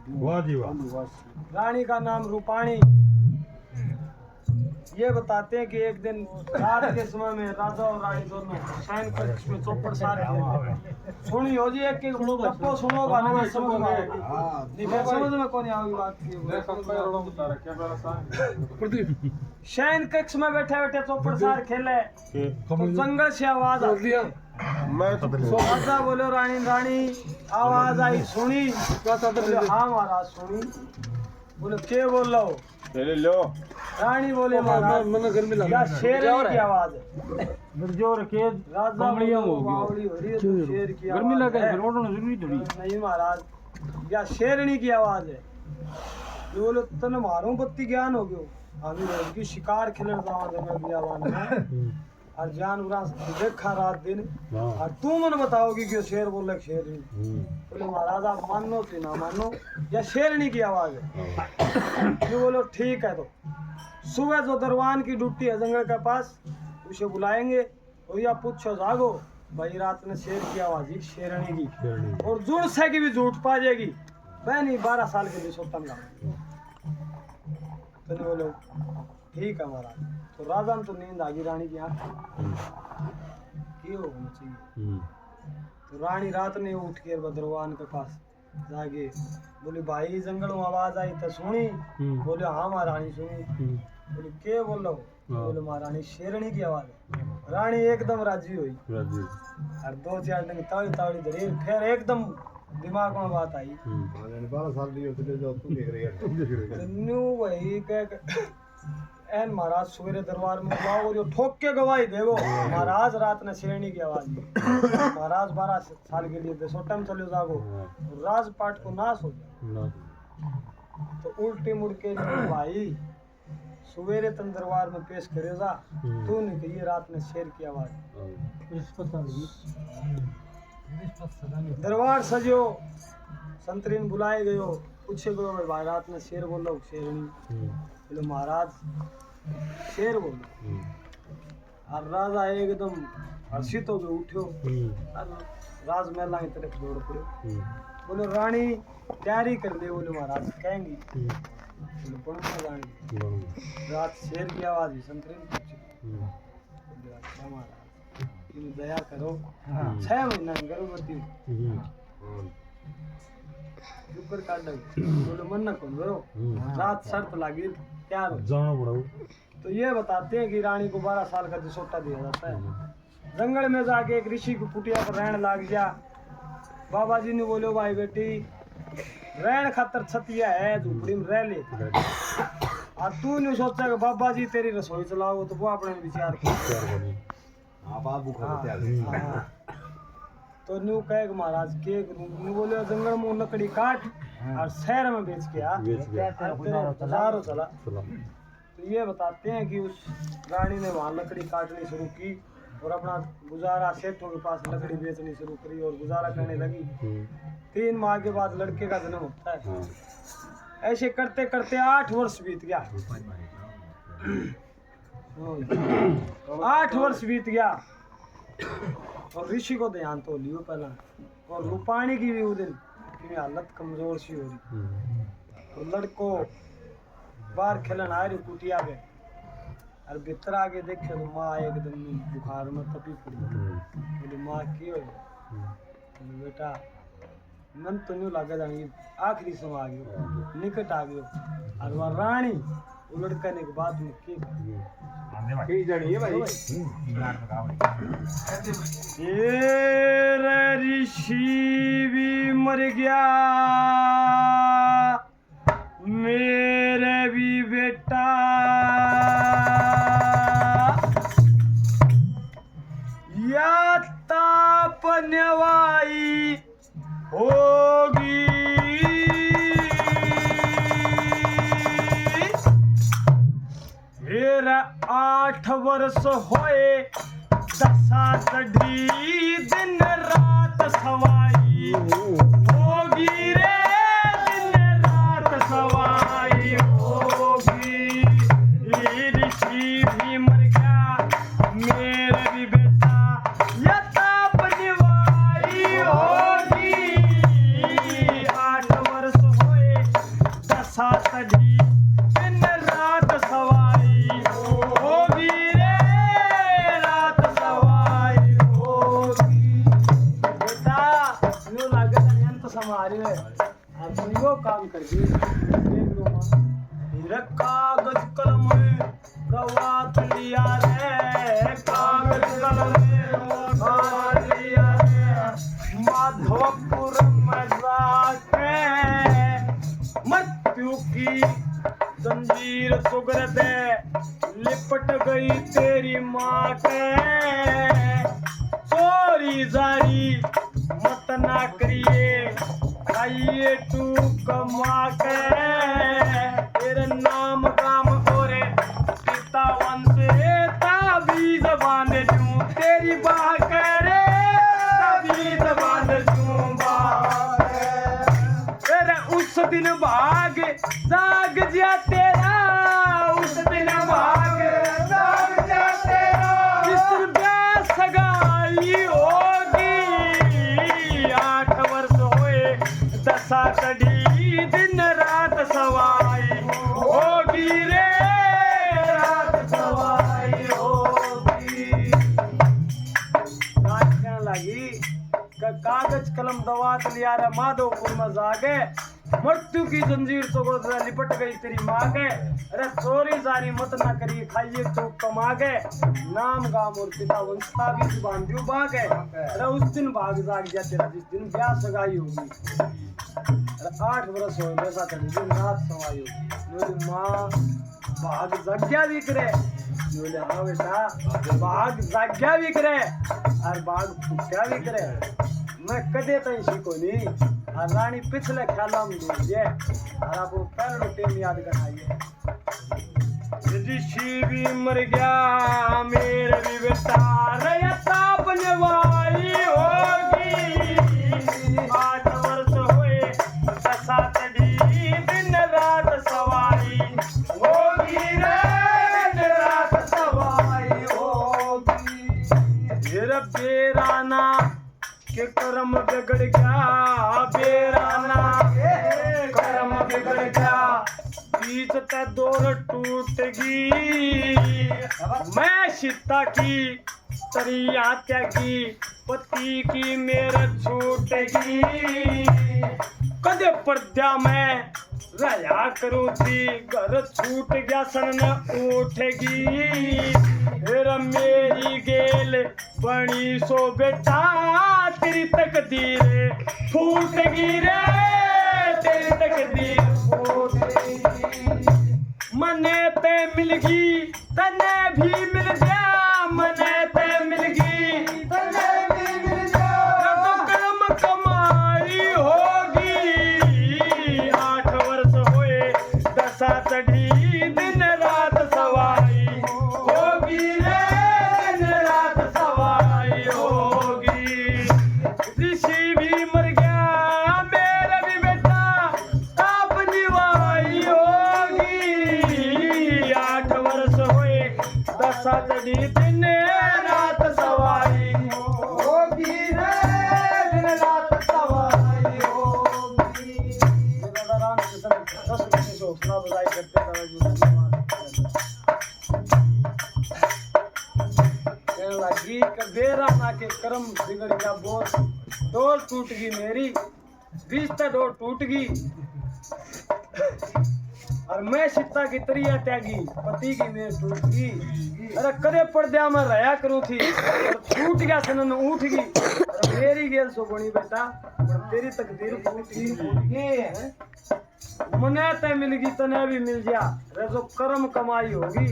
वाह जी वाह। रानी का नाम रूपाणी। ये बताते हैं कि एक दिन रात के समय में राजा और रानी दोनों शयन कक्ष में चौपड़ सार सुनी हो जी एक गप्पो सुनोगा ना मैं समझ में आएगी नहीं फिर समझ में कौन आओगी बात की शयन कक्ष में बैठे बैठे चौपड़ सार खेले तो जंगल से आवाज आती है राजा बोलो रानी रानी आवाज आई सुनी बोले हाँ महाराज सुनी बोले के बोल लो रानी बोले महाराज या शेरनी की आवाज है जोर के राजा बावली हो रही है तो शेर की गर्मी आवाज लगे है। फिर ओढ़ना जरूरी थोड़ी नहीं महाराज या शेरनी की आवाज है ये बोले तन मारूं बत्ती ज्ञान हो गयो अभी की शिकार खेलने जावा जंगल बियावान में और जानवरा देखा रात दिन और तू मन बताओगी कि शेर बोल रहा शेरनी बोले महाराज आप मानो कि ना मानो या शेरनी की आवाज है ये बोलो ठीक है तो सुबह जो दरवान की ड्यूटी है जंगल के पास उसे बुलाएंगे और या पूछो जागो भाई रात में शेर की आवाज ही शेरनी की और जुड़ से की भी झूठ पा जाएगी बहनी 12 साल के लिए सोतम ला तो बोलो ठीक है महाराज तो राजा ने तो नींद आ गई रानी की आंख क्यों होना चाहिए तो रानी रात ने उठ के भद्रवान के पास जागे बोली भाई जंगल में आवाज आई तो सुनी बोले हाँ महारानी सुनी बोले के बोल रहा हूँ बोले महारानी शेरनी की आवाज है रानी एकदम राजी हुई और 2-4 दिन ताड़ी ताड़ी धरी फिर एकदम दिमाग में बात आई 12 साल की होती है जो तू देख रही है न्यू वही कह एन महाराज सवेरे दरबार में बुलाओ और यो ठोक के गवाही देवो महाराज रात ने शेरनी की आवाज दी महाराज 12 साल के लिए बेसोटम चले जागो राजपाट को नाश हो जाए तो उल्टी मुड़ के भाई सवेरे तन दरबार में पेश करे जा तू नहीं कही रात में शेर की आवाज दरबार सजो संतरीन बुलाए गयो पूछे गयो भाई रात में शेर बोलो शेरनी बोले महाराज शेर बोलो और राजा एकदम हर्षित हो गए उठो और राजमहल की तरफ दौड़ पड़े बोले रानी तैयारी कर ले बोले महाराज कहेंगी बोले बनना रानी रात शेर की आवाज ही संतरीन पूछी बोले अच्छा महाराज तुम दया करो 6 महीना गर्भवती शुक्र काट बोले मन न कौन करो रात शर्त लागी क्या जाना पड़ा तो ये बताते हैं कि रानी को 12 साल का दिसोटा दिया जाता है जंगल में जाके एक ऋषि को कुटिया पर रहने लग गया बाबा जी ने बोलो भाई बेटी रहन खातर छतिया है झूपड़ी में रह ले और तू नहीं सोचा कि बाबा जी तेरी रसोई चलाओ तो वो अपने विचार कर तो न्यू कहे महाराज के न्यू बोले जंगल में लकड़ी काट और शहर में बेच के आ हजारों चला तो ये बताते हैं कि उस रानी ने वहाँ लकड़ी काटनी शुरू की और अपना गुजारा सेठों के पास लकड़ी बेचनी शुरू करी और गुजारा करने लगी 3 माह के बाद लड़के का जन्म होता है ऐसे करते करते 8 वर्ष बीत गया 8 वर्ष बीत गया और ऋषि को ध्यान तो लियो पहला और रूपाणी की भी उस दिन की हालत कमजोर सी हो रही तो लड़को बाहर खेलन आ रही कुटिया पे और भीतर आके देखे तो माँ एकदम बुखार में तपी पड़ी बोली माँ की हो बेटा मन तो नहीं लगा जानी आखिरी समय आ गयो निकट आ गयो और वह रानी वो लड़का ने बात में की जानी है भाई ये ऋषि भी मर गया मेरे भी बेटा या तापनवाई होगी मेरा 8 वर्ष होए दशा चढ़ी दिन रात सवाई होगी रे दिन रात सवाई होगी ये ऋषि भी मर गया मेरे भी बेटा या तापनवाई होगी 8 वर्ष होए तड़ी दिन रात सवाई होगी रे रात सवाई होगी। बेटा यूं लागे यंत्र समारी है अब यो काम कर दी देख लो मां मेरा कागज कलम गवात लिया रे कागज कलम गवात लिया रे माधवपुर में जाके मृत्यु की जंजीर सुगर दे लिपट गई तेरी माँ के चोरी जारी मत ना करिए खाइए तू कमा के तेरे नाम काम ओरे पिता वंश ताबीज बांध दूं तेरी बाह करे ताबीज बांध दूं बाह तेरे उस दिन भाग जाग जा तेरा उस दिन भाग जाग जा तेरा जिस दिन ब्याह सगाई होगी 8 वर्ष होए दशा कड़ी दिन रात सवाई होगी रे रात सवाई होगी। कहने लगी कागज कलम दवात लिया रे माधवपुर में जागे मृत्यु की जंजीर तो लिपट गई तेरी माँ के अरे चोरी जारी मत ना करिए खाइए तो कमा के नाम गाम और पिता वंशता भी जुबान दियो बागे अरे उस दिन भाग जाग गया तेरा जिस दिन ब्याह सगाई होगी अरे 8 वर्ष हो वैसा करी दिन रात सवाई होगी बोले माँ भाग जाग्या भी करे बोले हाँ बेटा भाग जाग्या भी करे और भाग फूटा भी करे मैं कदे तई सीखो नहीं और रानी पिछले ख्यालों में डूब गए और आपको पहले टेम याद कराइए ऋषि भी मर गया मेरे भी बेटा रयता बनवाई होगी 8 वर्ष हुए दशा तड़ी दिन रात सवाई होगी रे दिन रात सवाई होगी। मेरा बेराना के कर्म बिगड़ गया बेराना कर्म बिगड़ गया बीच ते दौर टूट गई मैं सीता की तरिया त्यागी पति की मेरे छूट गई कदे पर्दा में रहा करूँ थी घर छूट गया सन न उठेगी फिर मेरी गेल बनी सो बेटा तेरी तकदीर फूटेगी रे तेरी तकदीर फूटेगी मने ते मिलगी तने भी मिल जा मने ते मिलगी तने भी मिल जा तो कर्म कमाई होगी 8 वर्ष हुए दशा चढ़ी दिन रात सवाई होगी रे दिन रात सवाई होगी। ऋषि भी मर गया मेरा भी बेटा ताप निवाई होगी 8 वर्ष हुए दशा चढ़ी दिन रात सवाई होगी रे दिन रात सवाई होगी। दादा रामकृष्ण 10 बजे से सुना बजाई करते लगी बेराना के कर्म बिगड़ गया बहुत डोर टूट गई मेरी रिश्ता डोर टूट गई और मैं सीता की तरिया त्यागी पति की मेर टूट गई अरे कदे पर्दा में रहा करूँ थी और छूट गया सनन उठ गई अरे मेरी गेल सो बनी बेटा और तेरी तकदीर फूट गई मने ते मिल गई तने भी मिल गया रे जो कर्म कमाई होगी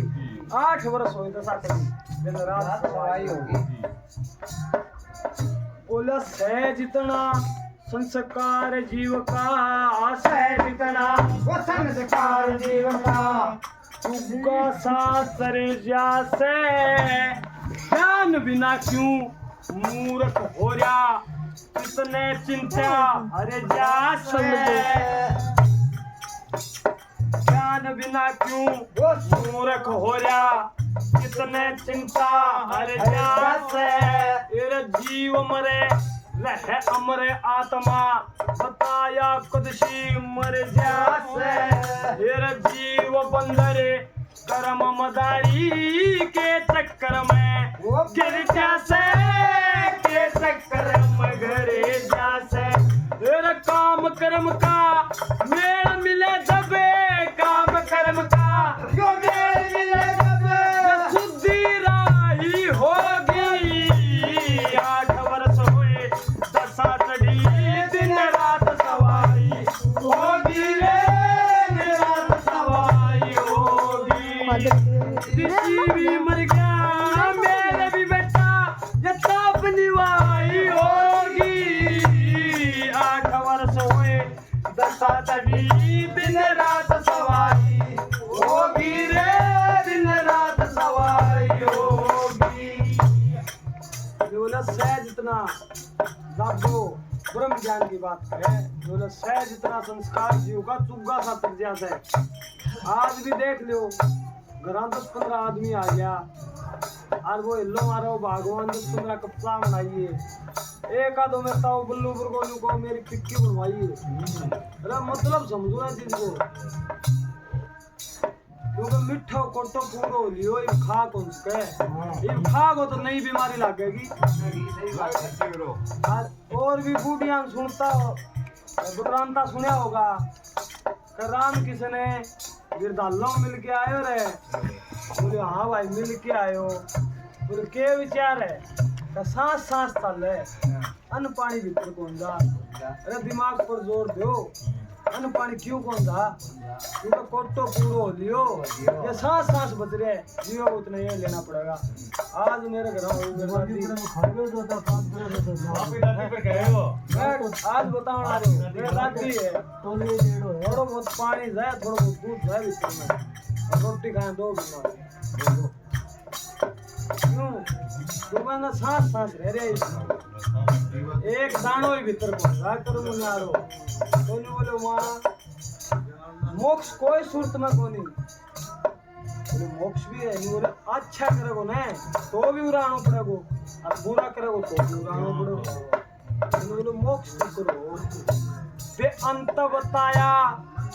8 वर्ष हो दशा करी दिन रात सवाई होगी। बोला सह जितना संस्कार जीव का सह जितना वो संस्कार जीव का चुका शास्त्र जैसे ज्ञान बिना क्यों मूर्ख हो रहा कितने चिंता अरे जा ज्ञान बिना क्यों मूर्ख हो रहा कितने चिंता अरे जा जीव मरे रह अमर आत्मा बताया कुदसी मर जासे फिर जीव बंदरे कर्म मदारी के चक्कर में गिर जासे के चक्कर में घरे जासे फिर काम कर्म का मेल मिले जबे काम कर्म का मेल मिले जबे शुद्धि राही होगी 8 वर्ष हुए दशा चढ़ी दिन रात सवाई होगी रे दिन रात सवाई होगी ऋषि भी मर गया मेरे भी बेटा ये ताप निवाई होगी 8 वर्ष हुए दशा चढ़ी दिन रात सवाई होगी रे दिन रात सवाई होगी दौलत सहज इतना जागो ब्रह्म ज्ञान की बात है दौलत सहज इतना संस्कार जीव का चुग्गा सा तक जाता है आज भी देख लो घर 10-15 आदमी आ गया और वो हिल्लो मारो भगवान 10-15 कप्सा बनाइए एक आधो में ताऊ बुल्लू बुरगोलू को मेरी टिक्की बनवाइए अरे मतलब समझो ना चीज को क्योंकि मिठा कोटो पूरो लियो ये खा कौन सके ये खा को तो नई बीमारी लगेगी और भी बूढ़ियां सुनता बुटरांता सुना होगा कि राम किसने गिरदालों मिल के आयो रे बोले हाँ भाई मिल के आयो बोले के विचार है कि सांस सांस चल है अन्न पानी भीतर कौन जा अरे दिमाग पर जोर दो अन्न पानी क्यों कौन जा क्योंकि कोटो पूरो हो लियो ये सांस सांस बच रहे जियो उतना ये लेना पड़ेगा आज मेरे घर आज बताओ ना मेरे दादी है थोड़ा बहुत पानी जाए थोड़ा बहुत दूध जाए भीतर में और रोटी खाए 2 बीमार क्यों दोबारा सांस सांस रह रहे एक दानो ही भीतर को जा करूँ नारो तो नहीं बोले वहाँ मोक्ष कोई सूरत में को नहीं बोले मोक्ष भी है नहीं बोले अच्छा करेगो ना तो भी उड़ाना पड़ेगो और बुरा करेगो तो भी उड़ाना पड़ेगो नहीं बोले मोक्ष करो बेअंत बताया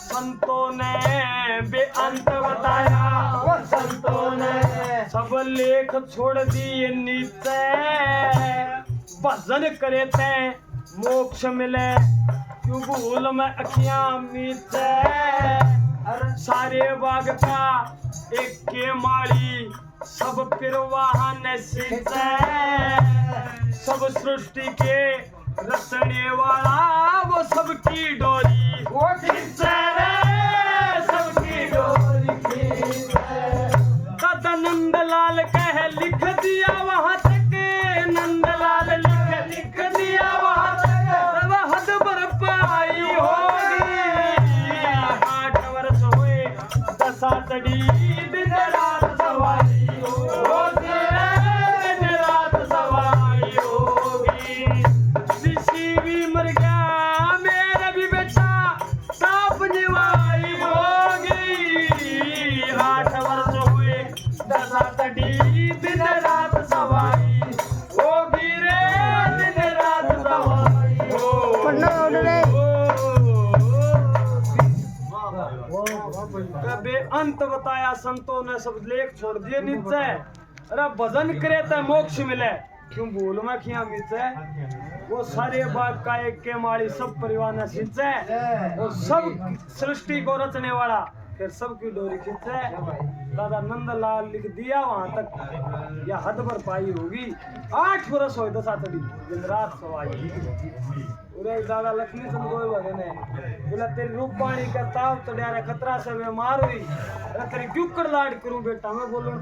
संतों ने बेअंत बताया संतों ने सब लेख छोड़ दिए नीचे भजन करे थे मोक्ष मिले क्यों भूल में अखियां मीचे सारे बाग का एक के माली सब पिरवाहन सींचे सब सृष्टि के रचने वाला वो सबकी डोरी वो खींचे सबकी डोरी खींचे दादा नंदलाल कह लिख दिया वहां तक नंदलाल लिख दिया वहां तक हद पर पाई होगी 8 वर्ष हुए दशा चढ़ी दिन रात सवाई होगी दिन रात सवाई होगी ऋषि भी मर गया मेरा भी बेटा ताप निवाई होगी 8 वर्ष हुए दशा चढ़ी दिन रात सवाई होगी रे दिन रात सवाई कभी अंत बताया संतों ने सब लेख छोड़ दिए नीचे अरे भजन करे तो मोक्ष मिले क्यों भूल में खिया नीचे वो सारे बाग का एक के माड़ी सब परिवार ने खींचे वो सब सृष्टि को रचने वाला फिर सबकी डोरी खींचे दादा नंदलाल लिख दिया वहां तक या हद पर पाई होगी 8 वर्ष हो दशा चढ़ी दिन रात सवाई उरे दादा लक्ष्मी चंद गोयल भगने बोला तेरी रूपाणी का ताव चढ़ा खतरा से बीमार हुई अरे तेरी क्यों कर लाड करूं बेटा मैं बोलूं